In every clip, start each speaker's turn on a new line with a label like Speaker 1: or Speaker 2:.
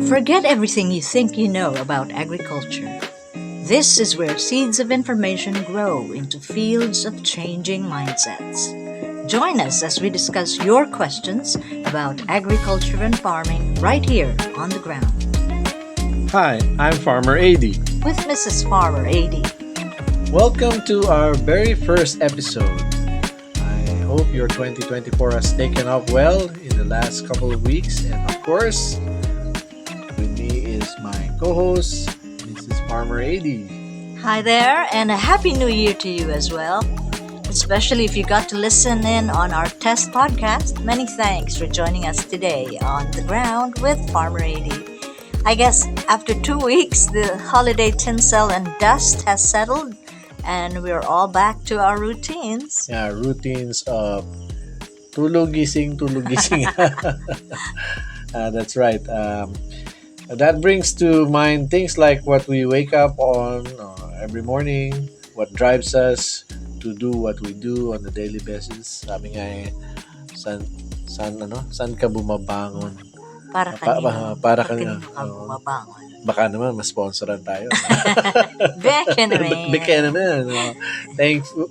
Speaker 1: Forget everything you think you know about agriculture. This is where seeds of information grow into fields of changing mindsets. Join us as we discuss your questions about agriculture and farming right here on the ground
Speaker 2: Hi, I'm Farmer AD.
Speaker 1: with Mrs. Farmer AD.
Speaker 2: Welcome to our very first episode. I hope your 2024 has taken off well in the last couple of weeks. And of course, with me is my co host, Mrs. Farmer AD.
Speaker 1: Hi there, and a happy new year to you as well. Especially if you got to listen in on our test podcast. Many thanks for joining us today on the ground with Farmer AD. I guess after 2 weeks, the holiday tinsel and dust has settled, and we're all back to our routines.
Speaker 2: Yeah, routines of tulog gising. That's right. That brings to mind things like what we wake up on every morning, what drives us to do what we do on a daily basis. Sabi nga san ka bumabangon?
Speaker 1: Para
Speaker 2: Para
Speaker 1: kanino
Speaker 2: kanina.
Speaker 1: ka bumabangon.
Speaker 2: Baka naman masponsoran tayo.
Speaker 1: Beke
Speaker 2: Bigyan
Speaker 1: naman.
Speaker 2: naman.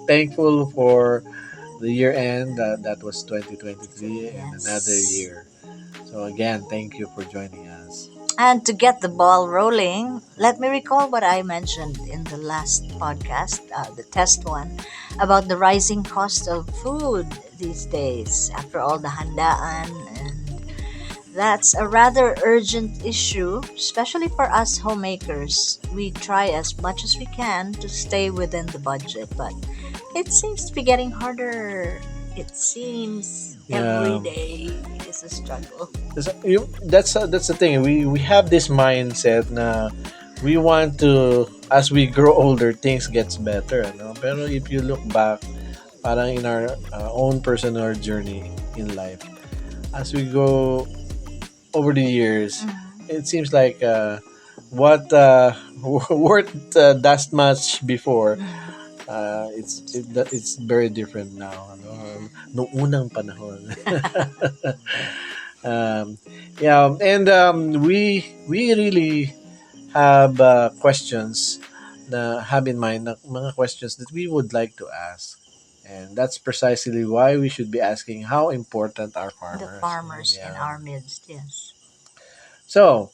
Speaker 2: Thankful for the year end. That was 2023 and another
Speaker 1: Yes.
Speaker 2: year. So again, thank you for joining us.
Speaker 1: And to get the ball rolling, let me recall what I mentioned in the last podcast, the test one, about the rising cost of food these days after all the handaan. And that's a rather urgent issue, especially for us homemakers. We try as much as we can to stay within the budget, but it seems to be getting harder. It seems every
Speaker 2: Yeah.
Speaker 1: day is a struggle.
Speaker 2: That's the thing. We have this mindset na we want to, as we grow older, things gets better. Ano? Pero if you look back, parang in our own personal journey in life, as we go over the years,
Speaker 1: Mhm.
Speaker 2: it seems like what worked that much before,
Speaker 1: Mhm.
Speaker 2: it's very different now. Ano? Noong unang panahon. um, yeah, and we really have questions na have in mind na mga questions that we would like to ask. And that's precisely why we should be asking how important are
Speaker 1: The
Speaker 2: farmers.
Speaker 1: farmers in
Speaker 2: Yeah.
Speaker 1: our midst, yes.
Speaker 2: So,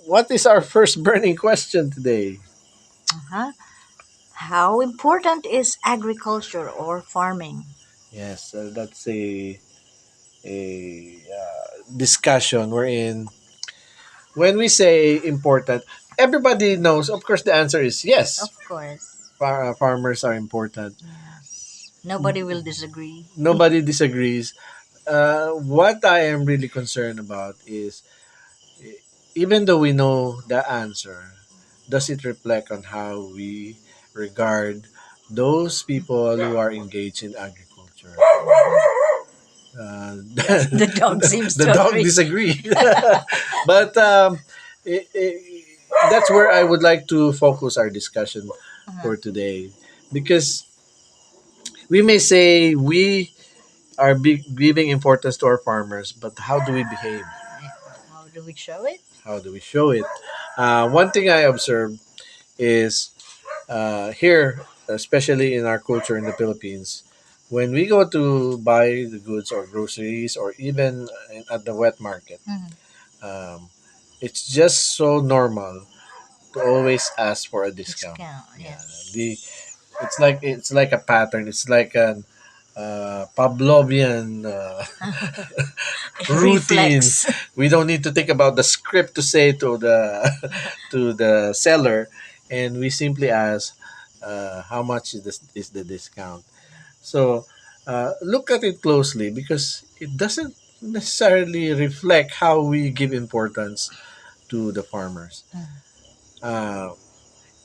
Speaker 2: what is our first burning question today?
Speaker 1: Uh-huh. How important is agriculture or farming?
Speaker 2: Yes, that's a discussion wherein when we say important, everybody knows. Of course, the answer is yes.
Speaker 1: Of course.
Speaker 2: Farmers are important.
Speaker 1: Yes. Nobody will disagree.
Speaker 2: Nobody disagrees. What I am really concerned about is, even though we know the answer, does it reflect on how we regard those people who are engaged in agriculture?
Speaker 1: Yes, the dog seems
Speaker 2: The
Speaker 1: to
Speaker 2: dog
Speaker 1: agree.
Speaker 2: disagree. But i i that's where I would like to focus our discussion
Speaker 1: Uh-huh.
Speaker 2: for today, because we may say we are giving importance to our farmers, but how do we behave?
Speaker 1: How do we show it?
Speaker 2: How do we show it? One thing I observed is here, especially in our culture in the Philippines, when we go to buy the goods or groceries or even at the wet market,
Speaker 1: Mhm.
Speaker 2: um, it's just so normal to always ask for a discount.
Speaker 1: Discount,
Speaker 2: Yeah, the
Speaker 1: yes.
Speaker 2: it's like a pattern. It's like an Pavlovian routine.
Speaker 1: Reflex.
Speaker 2: We don't need to think about the script to say to the to the seller, and we simply ask, how much is the discount. So look at it closely, because it doesn't necessarily reflect how we give importance to the farmers.
Speaker 1: Mhm.
Speaker 2: Uh,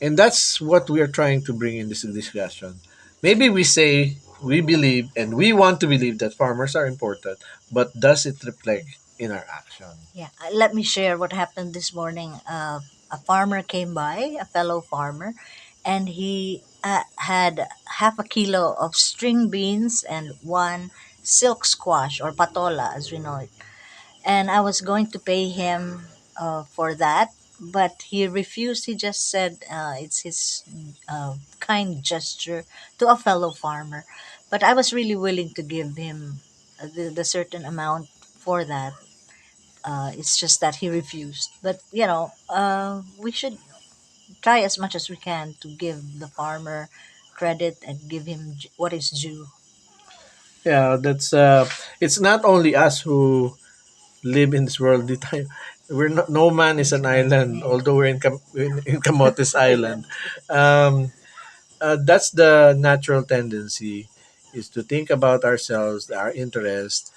Speaker 2: and that's what we are trying to bring in this discussion. Maybe we say we believe and we want to believe that farmers are important, but does it reflect in our action?
Speaker 1: Yeah, let me share what happened this morning. A farmer came by, a fellow farmer, and he had half a kilo of string beans and one silk squash or patola, as we know it. and I was going to pay him for that, but he refused. He just said it's his kind gesture to a fellow farmer. But I was really willing to give him the certain amount for that. It's just that he refused. But we should try as much as we can to give the farmer credit and give him what is due.
Speaker 2: Yeah, that's it's not only us who live in this world. The time we're not, no man is an island, although we're in Camotes Island.
Speaker 1: Island.
Speaker 2: Um, that's the natural tendency, is to think about ourselves, our interest,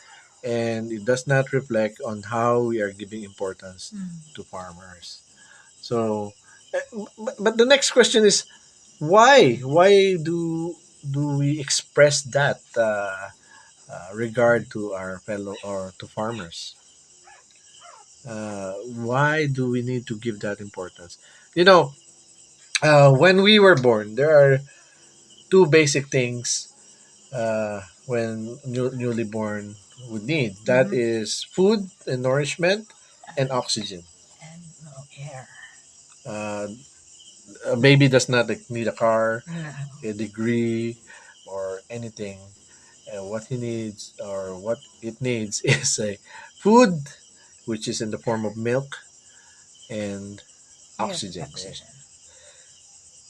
Speaker 2: and it does not reflect on how we are giving importance
Speaker 1: Mm.
Speaker 2: to farmers. So, but the next question is why? Why do we express that regard to our fellow or to farmers? Why do we need to give that importance? You know, when we were born, there are two basic things when newly born would need. That
Speaker 1: Mm-hmm.
Speaker 2: is food and nourishment and oxygen.
Speaker 1: And no air.
Speaker 2: Uh, a baby does not like, need a car,
Speaker 1: No.
Speaker 2: a degree, or anything. What he needs or what it needs is a food, which is in the form of milk and
Speaker 1: Air.
Speaker 2: oxygen.
Speaker 1: Oxygen.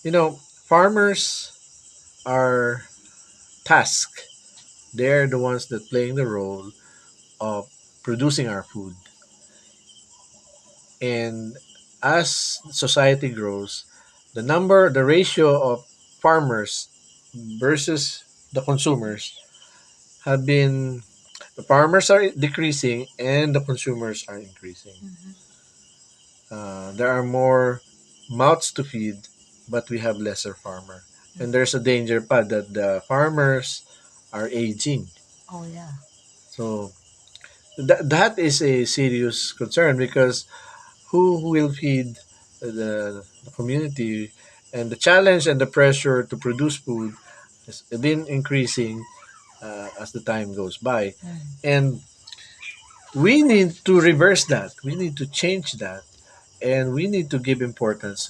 Speaker 2: You know, farmers are tasked. They're the ones that playing the role of producing our food. And as society grows, the ratio of farmers versus the consumers have been the farmers are decreasing and the consumers are increasing.
Speaker 1: Mm-hmm.
Speaker 2: There are more mouths to feed, but we have lesser farmer. And there's a danger pa that the farmers are aging.
Speaker 1: Oh yeah.
Speaker 2: So that is a serious concern because who will feed the community, and the challenge and the pressure to produce food has been increasing as the time goes by,
Speaker 1: Mm.
Speaker 2: and we need to reverse that, we need to change that, and we need to give importance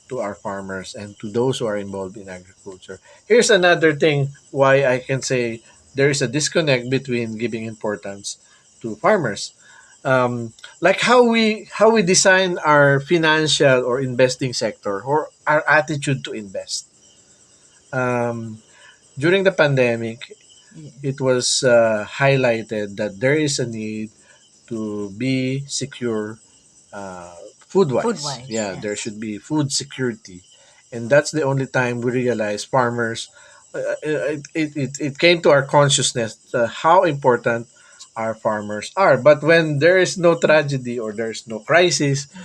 Speaker 2: to our farmers and to those who are involved in agriculture. Here's another thing why I can say there is a disconnect between giving importance to farmers. Like how we design our financial or investing sector or our attitude to invest. Um, During the pandemic,
Speaker 1: Yeah.
Speaker 2: it was highlighted that there is a need to be secure food
Speaker 1: Food
Speaker 2: wise.
Speaker 1: wise,
Speaker 2: Yeah, there
Speaker 1: yes.
Speaker 2: should be food security. And that's the only time we realize farmers, it came to our consciousness how important our farmers are. But when there is no tragedy or there's no crisis,
Speaker 1: Yeah.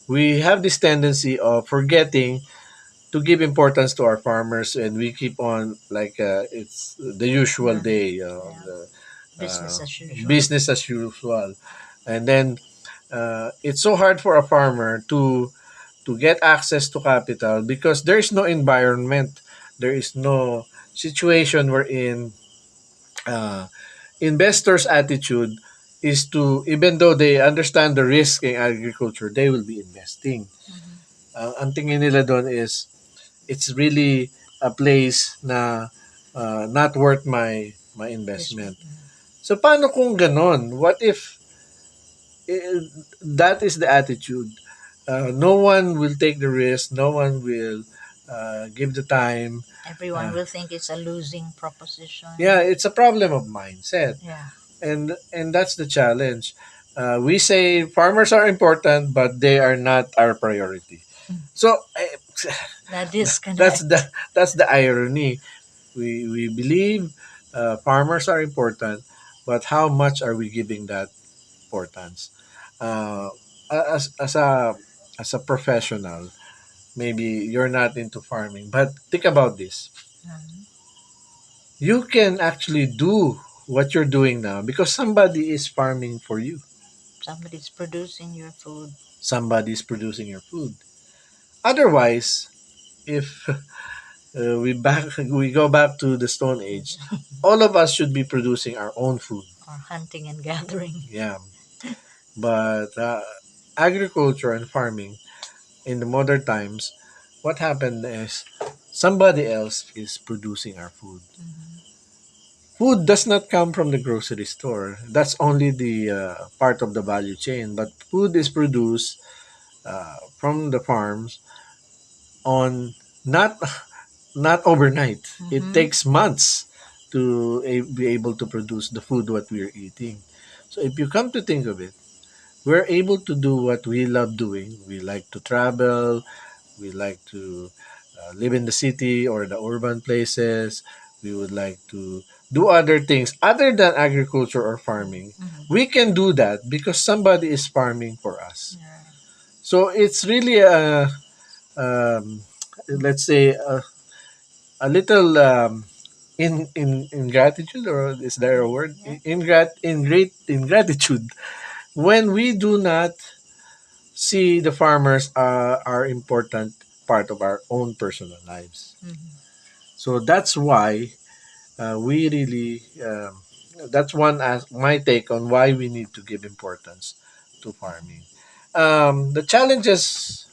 Speaker 2: we have this tendency of forgetting to give importance to our farmers, and we keep on like it's the usual
Speaker 1: Yeah.
Speaker 2: day,
Speaker 1: Yeah.
Speaker 2: the
Speaker 1: Business as usual.
Speaker 2: business as usual. And then it's so hard for a farmer to get access to capital because there is no environment, there is no situation wherein uh, investors' attitude is to, even though they understand the risk in agriculture, they will be investing.
Speaker 1: Mm-hmm.
Speaker 2: Ang tingin nila doon is it's really a place na not worth my
Speaker 1: Investment.
Speaker 2: investment. So paano kung ganon? What if that is the attitude? No one will take the risk. No one will give the time.
Speaker 1: Everyone
Speaker 2: Uh,
Speaker 1: will think it's a losing
Speaker 2: yeah,
Speaker 1: proposition.
Speaker 2: it's a problem of mindset,
Speaker 1: Yeah.
Speaker 2: and that's the challenge. We say farmers are important, but they are not our priority. So
Speaker 1: The
Speaker 2: that's
Speaker 1: disconnect.
Speaker 2: the irony. We believe farmers are important, but how much are we giving that importance? Uh, as a professional, maybe you're not into farming, but think about this.
Speaker 1: Mhm.
Speaker 2: You can actually do what you're doing now because somebody is farming for you.
Speaker 1: Somebody's producing your food.
Speaker 2: Somebody is producing your food. Otherwise, if we go back to the Stone Age, all of us should be producing our own food.
Speaker 1: Or hunting and gathering.
Speaker 2: Yeah. But agriculture and farming in the modern times, what happened is somebody else is producing our food.
Speaker 1: Mm-hmm.
Speaker 2: Food does not come from the grocery store. That's only the part of the value chain. But food is produced from the farms on not not overnight. It
Speaker 1: Mm-hmm.
Speaker 2: takes months to be able to produce the food what we are eating. So if you come to think of it, we're able to do what we love doing. We like to travel. We like to live in the city or the urban places. We would like to do other things other than agriculture or farming.
Speaker 1: Mm-hmm.
Speaker 2: We can do that because somebody is farming for us.
Speaker 1: Yeah.
Speaker 2: So it's really um, let's say a little in ingratitude, or is there a word,
Speaker 1: Yeah.
Speaker 2: ingratitude when we do not see the farmers are important part of our own personal lives.
Speaker 1: Mm-hmm.
Speaker 2: So that's why we really that's one as my take on why we need to give importance to farming. The challenges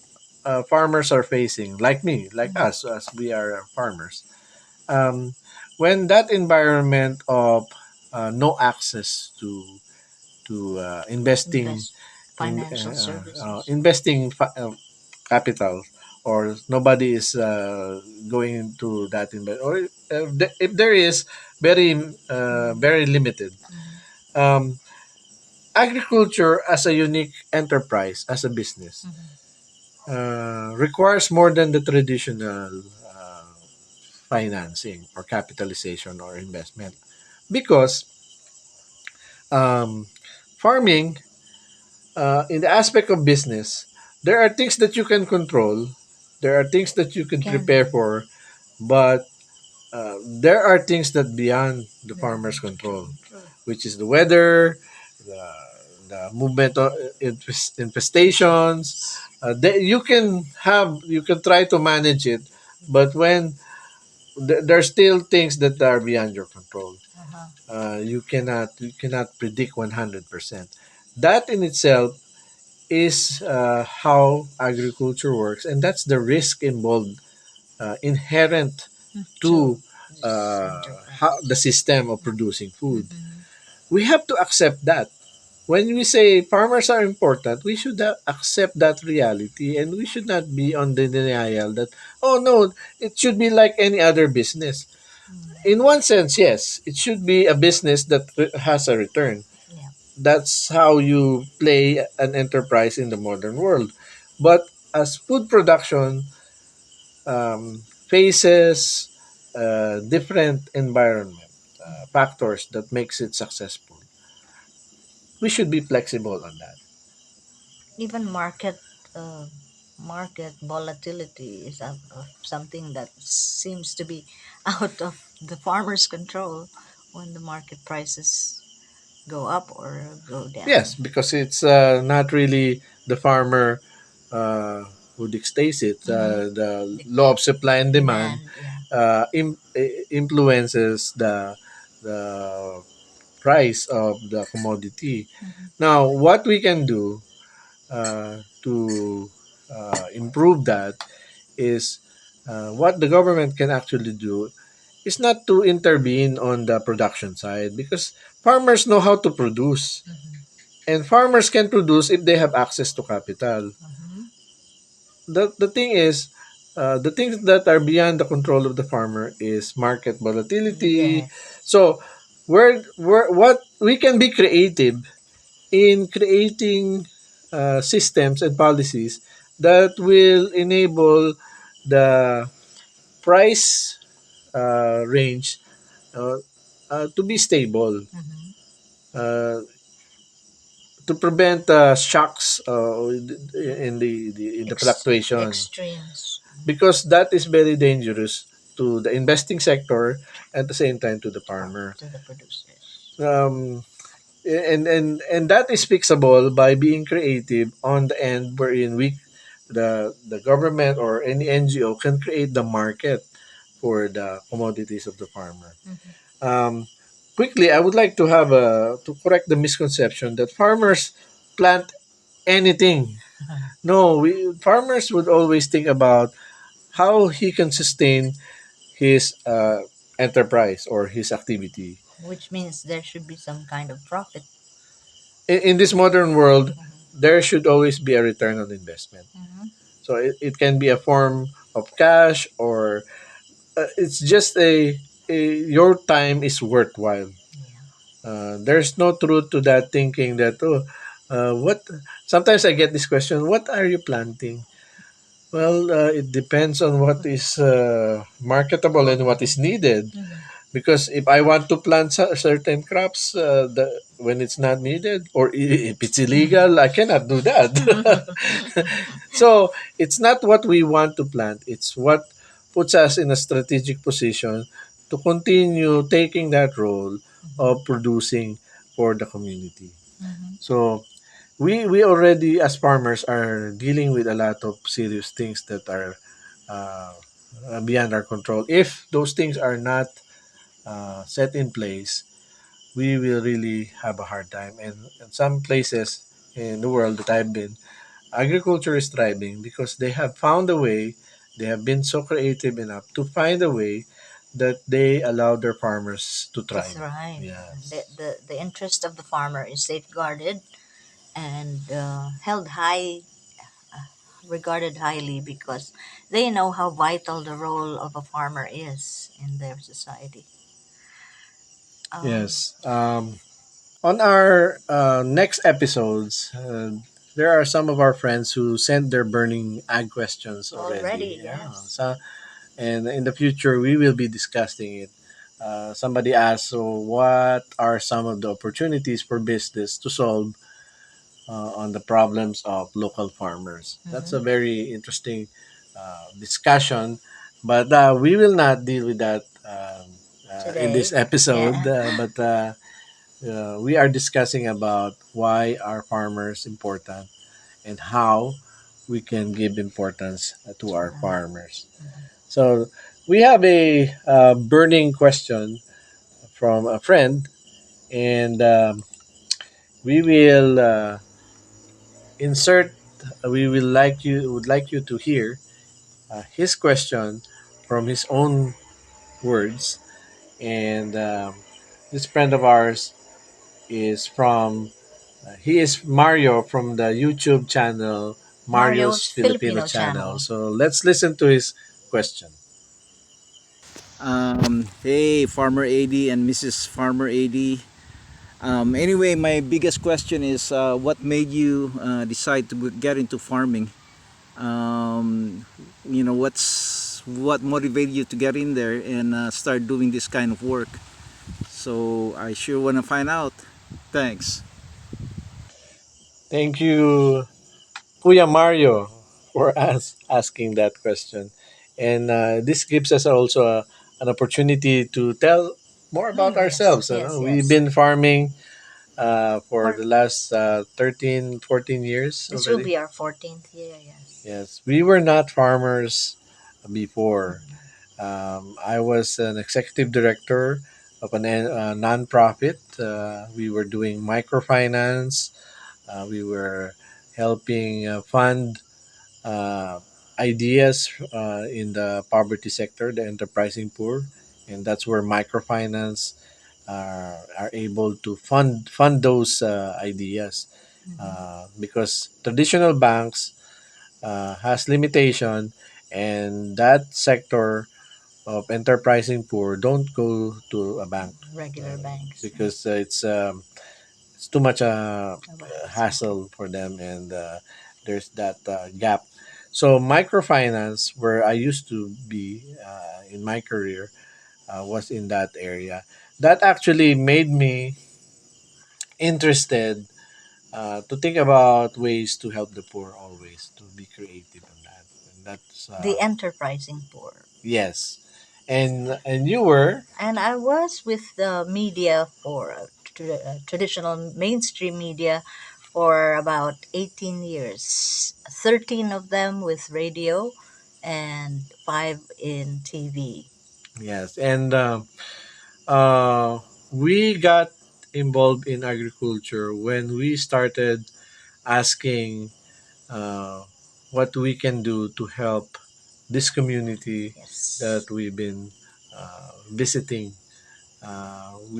Speaker 2: farmers are facing, like me, like us,
Speaker 1: Mm-hmm.
Speaker 2: as we are farmers, um, when that environment of no access to investing
Speaker 1: Invest financial services.
Speaker 2: investing capital, or nobody is going into that invest, or if there is, very
Speaker 1: Mm-hmm.
Speaker 2: very limited.
Speaker 1: Mm-hmm.
Speaker 2: um, Agriculture as a unique enterprise, as a business,
Speaker 1: Mm-hmm.
Speaker 2: requires more than the traditional financing or capitalization or investment, because um, farming, in the aspect of business, there are things that you can control, there are things that you can
Speaker 1: Can
Speaker 2: prepare for, but there are things that beyond the
Speaker 1: never
Speaker 2: farmer's
Speaker 1: been
Speaker 2: control,
Speaker 1: controlled. True.
Speaker 2: which is the weather, the, the movement of infestations.
Speaker 1: Patience.
Speaker 2: You can try to manage it, but when there's still things that are beyond your control.
Speaker 1: Uh-huh.
Speaker 2: You cannot predict 100%. That in itself is how agriculture works, and that's the risk involved, inherent
Speaker 1: To
Speaker 2: to
Speaker 1: this enterprise.
Speaker 2: the system of producing food.
Speaker 1: Mm-hmm.
Speaker 2: We have to accept that. When we say farmers are important, we should accept that reality, and we should not be on the denial that, oh no, it should be like any other business. In one sense, yes, it should be a business that has a return.
Speaker 1: Yeah.
Speaker 2: That's how you play an enterprise in the modern world. But as food production faces different environment factors that makes it successful, we should be flexible on that.
Speaker 1: Even uh, market volatility is something that seems to be out of the farmer's control when the market prices go up or go down.
Speaker 2: Yes, because it's not really the farmer who dictates it.
Speaker 1: Mm-hmm.
Speaker 2: The law
Speaker 1: Dictate
Speaker 2: of supply and demand
Speaker 1: demand. Yeah.
Speaker 2: influences the price of the commodity.
Speaker 1: Mm-hmm.
Speaker 2: Now, what we can do to improve that is, what the government can actually do is not to intervene on the production side, because farmers know how to produce,
Speaker 1: Mm-hmm.
Speaker 2: and farmers can produce if they have access to capital.
Speaker 1: Mm-hmm.
Speaker 2: The thing is, the things that are beyond the control of the farmer is market volatility.
Speaker 1: Yes.
Speaker 2: So, what we can be creative in creating systems and policies that will enable the price range uh, to be stable,
Speaker 1: Mm-hmm.
Speaker 2: uh, to prevent shocks in the fluctuation,
Speaker 1: Extremes.
Speaker 2: because that is very dangerous to the investing sector, at the same time to the farmer.
Speaker 1: To the producers.
Speaker 2: Um, and that is fixable by being creative on the end, wherein the government or any NGO can create the market for the commodities of the farmer.
Speaker 1: Mm-hmm.
Speaker 2: Um, Quickly, I would like to correct the misconception that farmers plant anything. No, farmers would always think about how he can sustain his enterprise or his activity.
Speaker 1: Which means there should be some kind of profit.
Speaker 2: In this modern world,
Speaker 1: Mhm.
Speaker 2: there should always be a return on investment.
Speaker 1: Mhm.
Speaker 2: So it can be a form of cash, or it's just a your time is worthwhile.
Speaker 1: Yeah.
Speaker 2: There's no truth to that thinking that, oh, what, sometimes I get this question, what are you planting? Well, it depends on what is marketable and what is needed.
Speaker 1: Mhm.
Speaker 2: Because if I want to plant certain crops, when it's not needed, or if it's illegal, I cannot do that. So it's not what we want to plant, it's what puts us in a strategic position to continue taking that role of producing for the community.
Speaker 1: Mhm.
Speaker 2: So we already as farmers are dealing with a lot of serious things that are uh, beyond our control. If those things are not set in place, we will really have a hard time. And in some places in the world that I've been, agriculture is thriving because they have found a way, they have been so creative enough to find a way that they allow their farmers to
Speaker 1: To
Speaker 2: thrive.
Speaker 1: thrive.
Speaker 2: Yes.
Speaker 1: The interest of the farmer is safeguarded and held high, regarded highly because they know how vital the role of a farmer is in their society. Um,
Speaker 2: Yes. On our next episodes, there are some of our friends who sent their burning ag questions already.
Speaker 1: Already,
Speaker 2: Yeah.
Speaker 1: yes.
Speaker 2: So, and in the future, we will be discussing it. Somebody asked, so what are some of the opportunities for business to solve on the problems of local farmers? That's a
Speaker 1: Hmm.
Speaker 2: very interesting discussion, but we will not deal with that in
Speaker 1: Today,
Speaker 2: this episode.
Speaker 1: yeah.
Speaker 2: We are discussing about why are farmers important and how we can give importance to
Speaker 1: To
Speaker 2: our
Speaker 1: them.
Speaker 2: farmers. So we have a burning question from a friend, and we will insert. We will like you would like you to hear his question from his own words. And this friend of ours is from. He is Mario from the YouTube channel Mario's
Speaker 1: Mario's
Speaker 2: Filipino
Speaker 1: Filipino
Speaker 2: channel.
Speaker 1: channel.
Speaker 2: So let's listen to his question.
Speaker 3: Hey, Farmer AD and Mrs. Farmer AD. Anyway, my biggest question is what made you decide to get into farming? Um, what motivated you to get in there and start doing this kind of work? So I sure want to find out. Thanks.
Speaker 2: Thank you, Kuya Mario, for us asking that question. And this gives us also an opportunity to tell more about
Speaker 1: Yes,
Speaker 2: ourselves. You
Speaker 1: yes,
Speaker 2: know? We've
Speaker 1: yes.
Speaker 2: been farming for
Speaker 1: For
Speaker 2: the last 13, 14 years
Speaker 1: this will
Speaker 2: already.
Speaker 1: be our 14th year, yes.
Speaker 2: Yes, we were not farmers before. I was an executive director of a nonprofit. We were doing microfinance. We were helping fund uh, ideas in the poverty sector, the enterprising poor, and that's where microfinance are able to fund those ideas
Speaker 1: Hmm.
Speaker 2: because traditional banks has limitation, and that sector of enterprising poor don't go to a bank
Speaker 1: Regular banks.
Speaker 2: because it's too much
Speaker 1: Of a hassle.
Speaker 2: hassle for them, and there's that gap. So microfinance, where I used to be in my career, was in that area. That actually made me interested to think about ways to help the poor, always to be creative on that. And that's
Speaker 1: The enterprising poor.
Speaker 2: yes. And you were.
Speaker 1: And I was with the media for traditional mainstream media for about 18 years. 13 of them with radio and 5 in TV.
Speaker 2: Yes, and we got involved in agriculture when we started asking uh, what we can do to help this community that
Speaker 1: Yes.
Speaker 2: we've been visiting.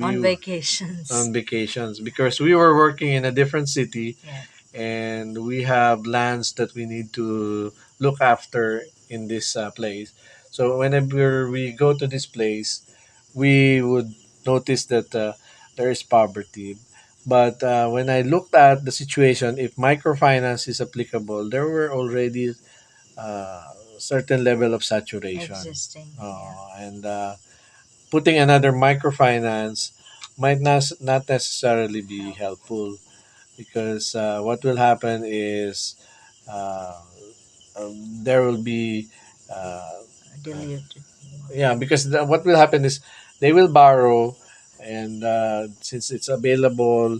Speaker 1: On
Speaker 2: We
Speaker 1: vacations.
Speaker 2: on vacations because we were working in a different city,
Speaker 1: Yeah.
Speaker 2: and we have lands that we need to look after in this place. So whenever we go to this place, we would notice that there is poverty. But when I looked at the situation, if microfinance is applicable, there were already uh, certain level of saturation.
Speaker 1: Existing. Yeah.
Speaker 2: And putting another microfinance might not necessarily be
Speaker 1: Help.
Speaker 2: helpful because what will happen is uh, there will be uh, uh,
Speaker 1: Diluted.
Speaker 2: yeah, because what will happen is they will borrow, and since it's available,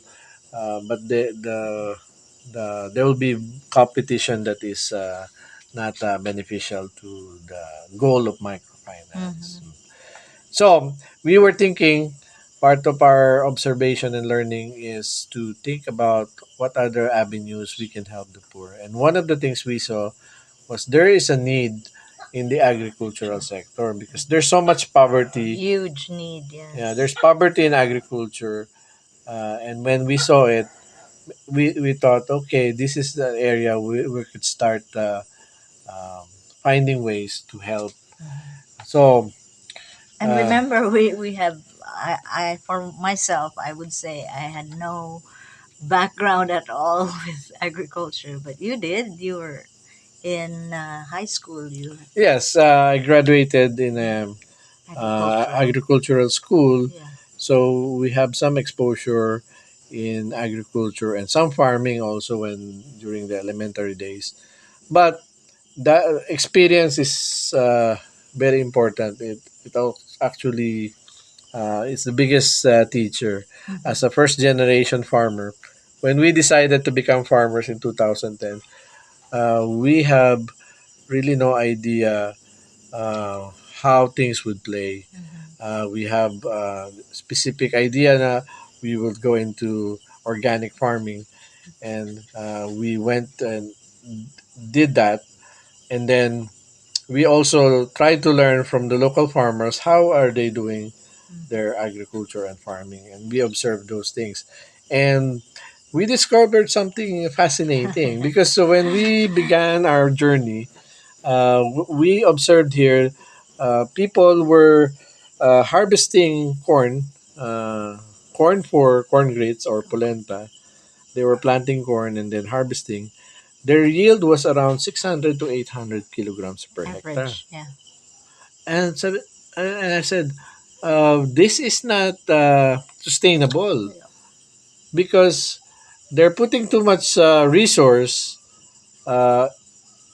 Speaker 2: but there will be competition that is not beneficial to the goal of microfinance.
Speaker 1: Mm-hmm.
Speaker 2: So we were thinking, part of our observation and learning is to think about what other avenues we can help the poor. And one of the things we saw was there is a need in the agricultural sector because there's so much poverty.
Speaker 1: Huge need,
Speaker 2: Yeah,
Speaker 1: yes.
Speaker 2: there's poverty in agriculture. And when we saw it, we thought, okay, this is the area we could start um, finding ways to help.
Speaker 1: Mhm.
Speaker 2: So,
Speaker 1: And
Speaker 2: uh,
Speaker 1: remember, we have, I, for myself, I would say I had no background at all with agriculture, but you did. You were in high school, you,
Speaker 2: yes, I graduated in
Speaker 1: yeah,
Speaker 2: a
Speaker 1: agricultural.
Speaker 2: agricultural school,
Speaker 1: Yeah.
Speaker 2: so we have some exposure in agriculture and some farming also when during the elementary days. But that experience is very important. Actually it's the biggest teacher as a
Speaker 1: Mhm.
Speaker 2: first generation farmer. When we decided to become farmers in 2010, we have really no idea uh, how things would play.
Speaker 1: Mhm.
Speaker 2: We have specific idea na we will go into organic farming, and we went and did that. And then we also tried to learn from the local farmers how are they doing
Speaker 1: Mhm.
Speaker 2: their agriculture and farming, and we observed those things. And we discovered something fascinating because so when we began our journey, we observed here people were harvesting corn for corn grits or polenta. They were planting corn and then harvesting. Their yield was around 600 to 800 kilograms per hectare.
Speaker 1: Average, yeah.
Speaker 2: And I said, this is not sustainable
Speaker 1: Yeah.
Speaker 2: because they're putting too much resource. Uh,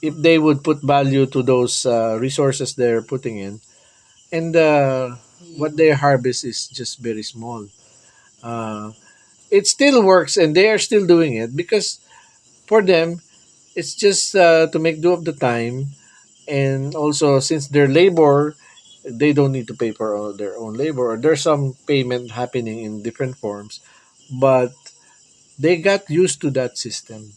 Speaker 2: if they would put value to those resources they're putting in, and what
Speaker 1: You.
Speaker 2: they harvest is just very small. Uh, it still works, and they are still doing it because for them it's just to make do of the time, and also since their labor, they don't need to pay for all their own labor, or there's some payment happening in different forms, but they got used to that system.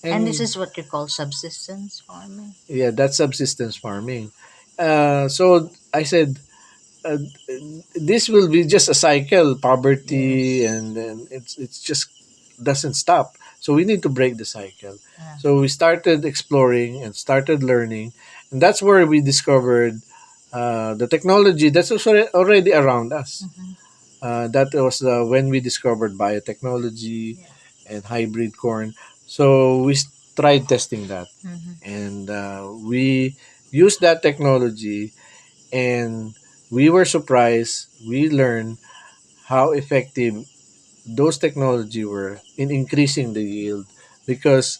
Speaker 1: And this
Speaker 2: And
Speaker 1: is what you call subsistence farming.
Speaker 2: yeah, that's subsistence farming. So I said, uh, this will be just a cycle, poverty,
Speaker 1: Yes.
Speaker 2: and it's just doesn't stop. So we need to break the cycle.
Speaker 1: Yeah.
Speaker 2: So we started exploring and started learning, and that's where we discovered the technology that's also already around us.
Speaker 1: Mm-hmm.
Speaker 2: That was when we discovered biotechnology
Speaker 1: Yeah.
Speaker 2: and hybrid corn. So we tried testing that,
Speaker 1: Mm-hmm.
Speaker 2: and we used that technology, and we were surprised. We learned how effective those technology were in increasing the yield because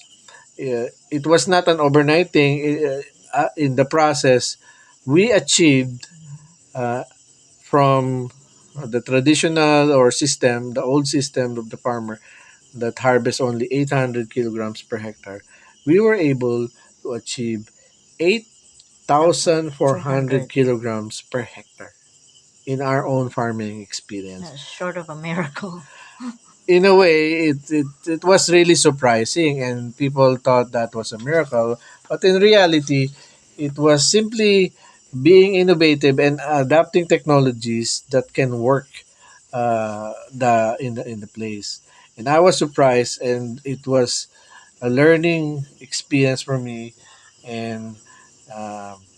Speaker 2: it was not an overnight thing. In the process, we achieved uh, from the traditional or system, the old system of the farmer that harvests only 800 kilograms per hectare, we were able to achieve
Speaker 1: Thousand
Speaker 2: 8,400
Speaker 1: 200.
Speaker 2: kilograms per hectare in our own farming experience.
Speaker 1: Short of a miracle.
Speaker 2: in a way, it was really surprising, and people thought that was a miracle. But in reality, it was simply being innovative and adapting technologies that can work in the place. And I was surprised, and it was a learning experience for me, and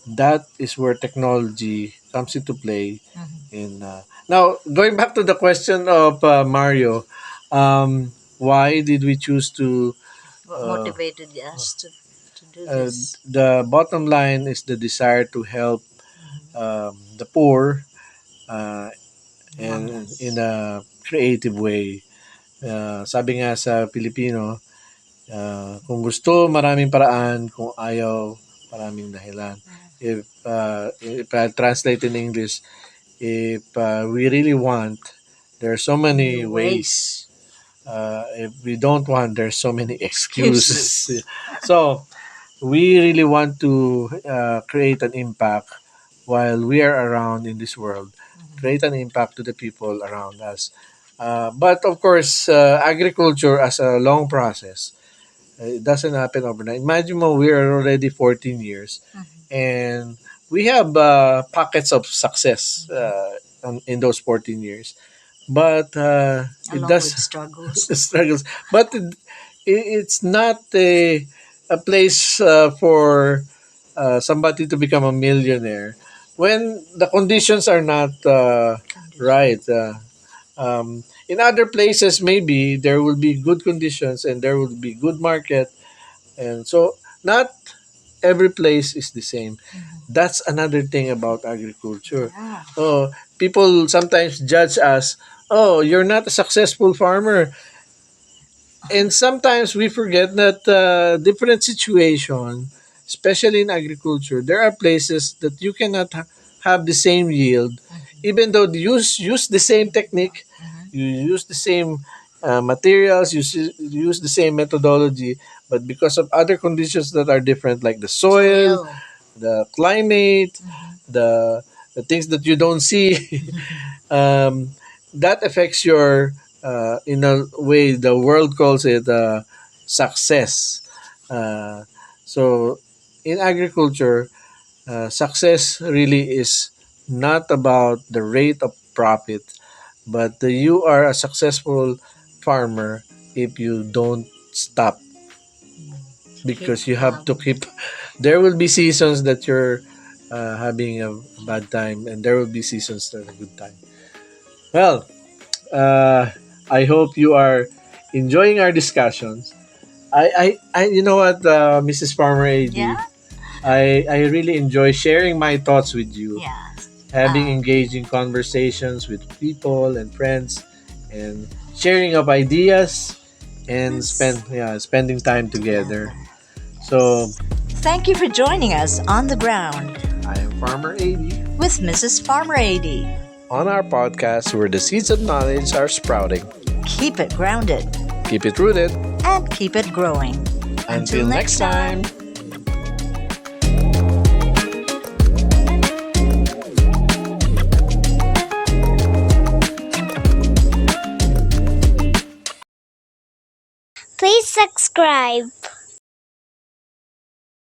Speaker 2: that is where technology comes into play.
Speaker 1: Mhm.
Speaker 2: In now, going back to the question of Mario, why did we choose to?
Speaker 1: What
Speaker 2: Uh,
Speaker 1: motivated us to do
Speaker 2: uh,
Speaker 1: this?
Speaker 2: the bottom line is the desire to help
Speaker 1: Mhm.
Speaker 2: the poor, uh,
Speaker 1: Among
Speaker 2: and in
Speaker 1: us.
Speaker 2: a creative way. Sabi nga sa Filipino, kung gusto, maraming paraan. Kung ayaw, maraming dahilan. If I translate in English, if we really want, there are so
Speaker 1: Many
Speaker 2: many
Speaker 1: ways.
Speaker 2: ways. If we don't want, there's so many excuses.
Speaker 1: Excuses.
Speaker 2: So, we really want to create an impact while we are around in this world, create
Speaker 1: Mhm.
Speaker 2: an impact to the people around us. But of course, agriculture as a long process, it doesn't happen overnight. Imagine mo, we are already 14 years
Speaker 1: Mhm.
Speaker 2: and we have pockets of success in those 14 years. But it
Speaker 1: Along with
Speaker 2: does
Speaker 1: struggles.
Speaker 2: struggles. But it's not a place for somebody to become a millionaire when the conditions are not right.
Speaker 1: Conditions.
Speaker 2: In other places, maybe there will be good conditions and there will be good market, and so not every place is the same.
Speaker 1: Mhm.
Speaker 2: That's another thing about agriculture.
Speaker 1: Yeah.
Speaker 2: Oh, people sometimes judge us. Oh, you're not a successful farmer, and sometimes we forget that different situation, especially in agriculture, there are places that you cannot have the same yield,
Speaker 1: Mhm.
Speaker 2: even though you use the same technique,
Speaker 1: Mhm.
Speaker 2: you use the same materials, use the same methodology, but because of other conditions that are different, like the soil,
Speaker 1: Soil.
Speaker 2: the climate,
Speaker 1: Mhm.
Speaker 2: the the things that you don't see, um, that affects your in a way the world calls it success. So in agriculture, success really is not about the rate of profit, but you are a successful farmer if you don't stop,
Speaker 1: Keep
Speaker 2: because you have to
Speaker 1: plowing.
Speaker 2: keep. There will be seasons that you're having a bad time, and there will be seasons that are a good time. Well, uh, I hope you are enjoying our discussions. You know what, Mrs. Farmer
Speaker 1: Yeah.
Speaker 2: AD, I really enjoy sharing my thoughts with you,
Speaker 1: Yes.
Speaker 2: having
Speaker 1: Um,
Speaker 2: engaging conversations with people and friends, and sharing of ideas, and
Speaker 1: let's
Speaker 2: spending time
Speaker 1: together.
Speaker 2: together. So
Speaker 1: Yes. Thank you for joining us on the ground
Speaker 2: I am Farmer AD
Speaker 1: with Mrs. Farmer AD.
Speaker 2: on our podcast where the seeds of knowledge are sprouting.
Speaker 1: Keep it grounded
Speaker 2: Keep it rooted.
Speaker 1: and keep it growing. Until
Speaker 2: Until next
Speaker 1: next time.
Speaker 2: time.
Speaker 4: Please subscribe.